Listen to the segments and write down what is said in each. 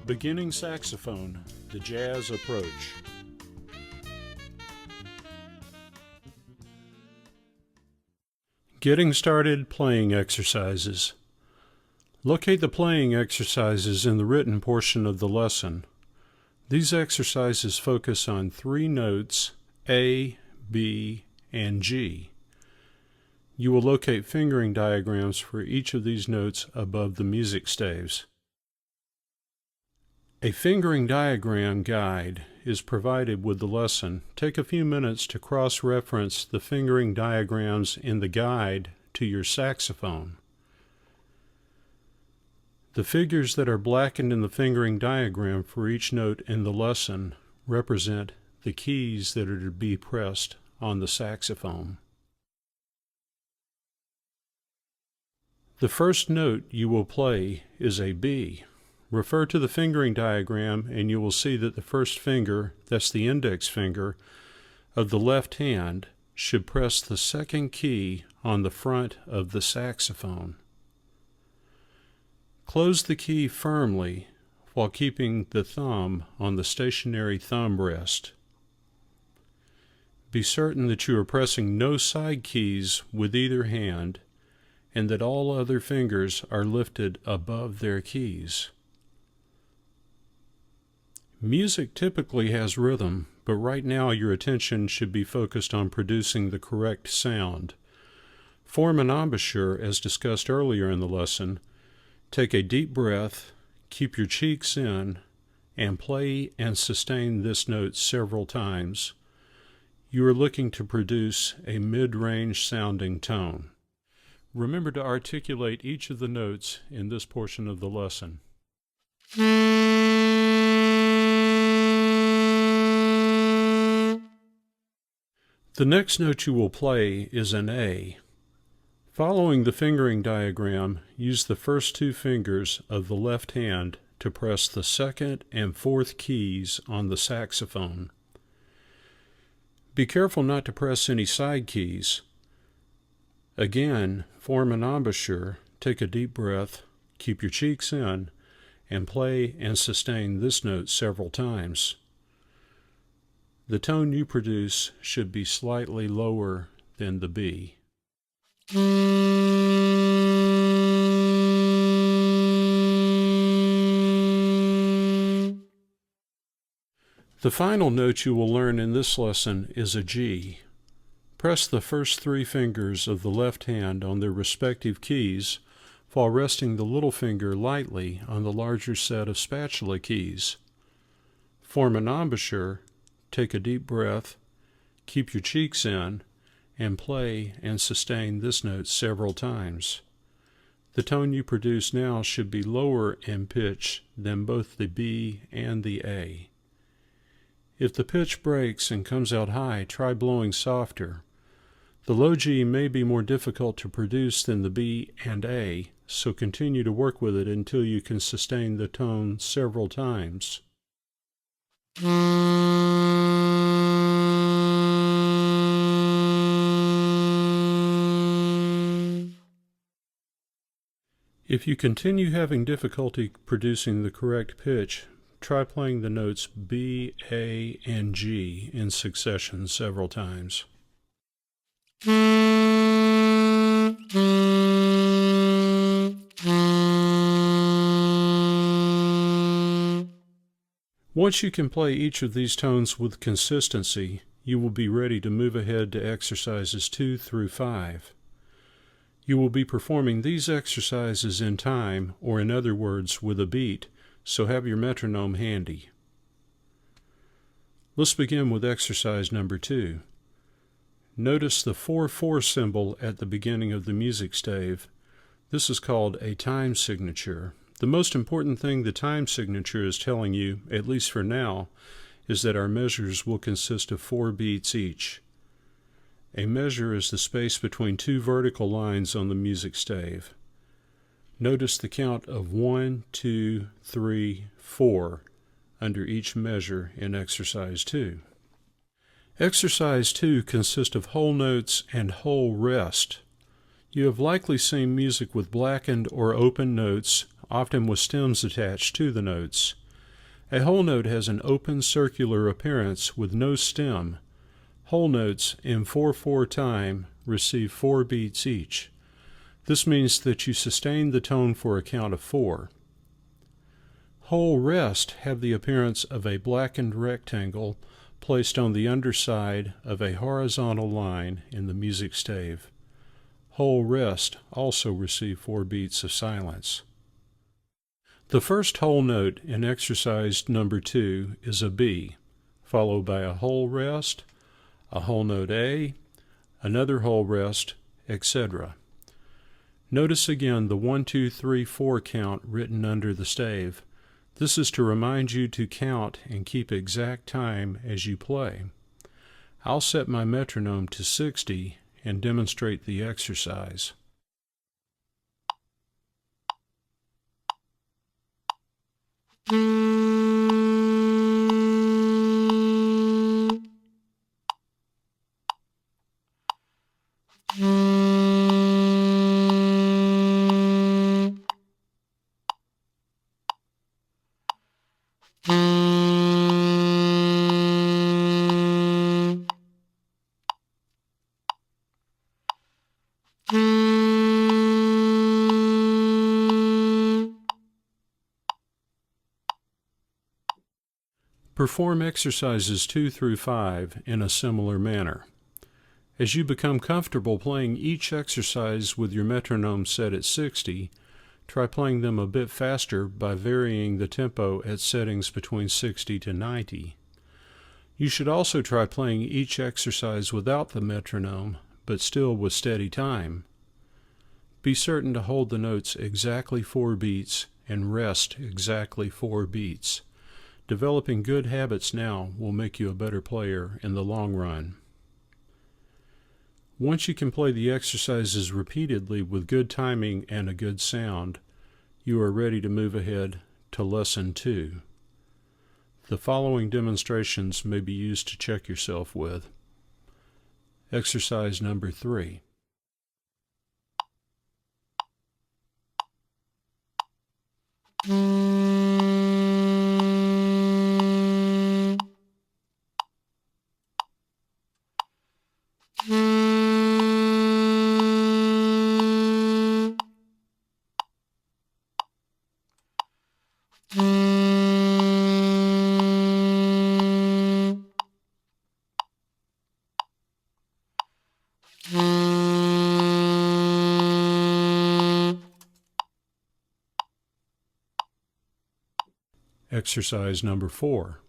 Beginning saxophone, the jazz approach. Getting started playing exercises. Locate the playing exercises in the written portion of the lesson. These exercises focus on three notes, A, B, and G. You will locate fingering diagrams for each of these notes above the music staves. A fingering diagram guide is provided with the lesson. Take a few minutes to cross-reference the fingering diagrams in the guide to your saxophone. The figures that are blackened in the fingering diagram for each note in the lesson represent the keys that are to be pressed on the saxophone. The first note you will play is a B. Refer to the fingering diagram and you will see that the first finger, that's the index finger, of the left hand should press the second key on the front of the saxophone. Close the key firmly while keeping the thumb on the stationary thumb rest. Be certain that you are pressing no side keys with either hand and that all other fingers are lifted above their keys. Music typically has rhythm, but right now your attention should be focused on producing the correct sound. Form an embouchure, as discussed earlier in the lesson. Take a deep breath, keep your cheeks in, and play and sustain this note several times. You are looking to produce a mid-range sounding tone. Remember to articulate each of the notes in this portion of the lesson. The next note you will play is an A. Following the fingering diagram, use the first two fingers of the left hand to press the second and fourth keys on the saxophone. Be careful not to press any side keys. Again, form an embouchure, take a deep breath, keep your cheeks in, and play and sustain this note several times. The tone you produce should be slightly lower than the B. The final note you will learn in this lesson is a G. Press the first three fingers of the left hand on their respective keys while resting the little finger lightly on the larger set of spatula keys. Form an embouchure, take a deep breath, keep your cheeks in, and play and sustain this note several times. The tone you produce now should be lower in pitch than both the B and the A. If the pitch breaks and comes out high, try blowing softer. The low G may be more difficult to produce than the B and A, so continue to work with it until you can sustain the tone several times. If you continue having difficulty producing the correct pitch, try playing the notes B, A, and G in succession several times. Once you can play each of these tones with consistency, you will be ready to move ahead to exercises 2 through 5. You will be performing these exercises in time, or in other words, with a beat, so have your metronome handy. Let's begin with exercise number 2. Notice the 4/4 symbol at the beginning of the music stave. This is called a time signature. The most important thing the time signature is telling you, at least for now, is that our measures will consist of 4 beats each. A measure is the space between two vertical lines on the music stave. Notice the count of 1, 2, 3, 4 under each measure in exercise 2. Exercise 2 consists of whole notes and whole rest. You have likely seen music with blackened or open notes, often with stems attached to the notes. A whole note has an open circular appearance with no stem. Whole notes in 4/4 time receive 4 beats each. This means that you sustain the tone for a count of 4. Whole rest have the appearance of a blackened rectangle placed on the underside of a horizontal line in the music stave. Whole rest also receive 4 beats of silence. The first whole note in exercise number 2 is a B, followed by a whole rest, a whole note A, another whole rest, etc. Notice again the 1, 2, 3, 4 count written under the stave. This is to remind you to count and keep exact time as you play. I'll set my metronome to 60 and demonstrate the exercise. Perform exercises 2 through 5 in a similar manner. As you become comfortable playing each exercise with your metronome set at 60, try playing them a bit faster by varying the tempo at settings between 60 to 90. You should also try playing each exercise without the metronome, but still with steady time. Be certain to hold the notes exactly 4 beats and rest exactly 4 beats. Developing good habits now will make you a better player in the long run. Once you can play the exercises repeatedly with good timing and a good sound, you are ready to move ahead to Lesson 2. The following demonstrations may be used to check yourself with. Exercise number 3. Exercise number 4.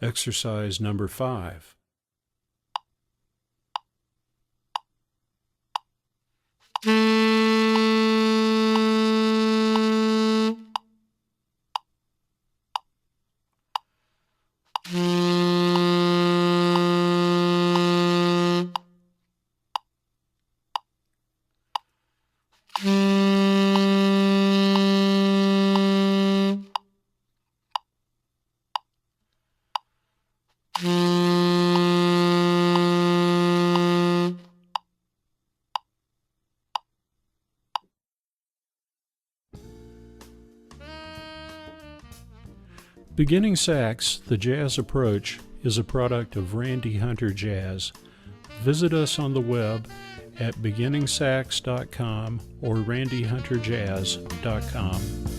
Exercise number 5. Beginning Sax, the Jazz Approach, is a product of Randy Hunter Jazz. Visit us on the web at beginningsax.com or randyhunterjazz.com.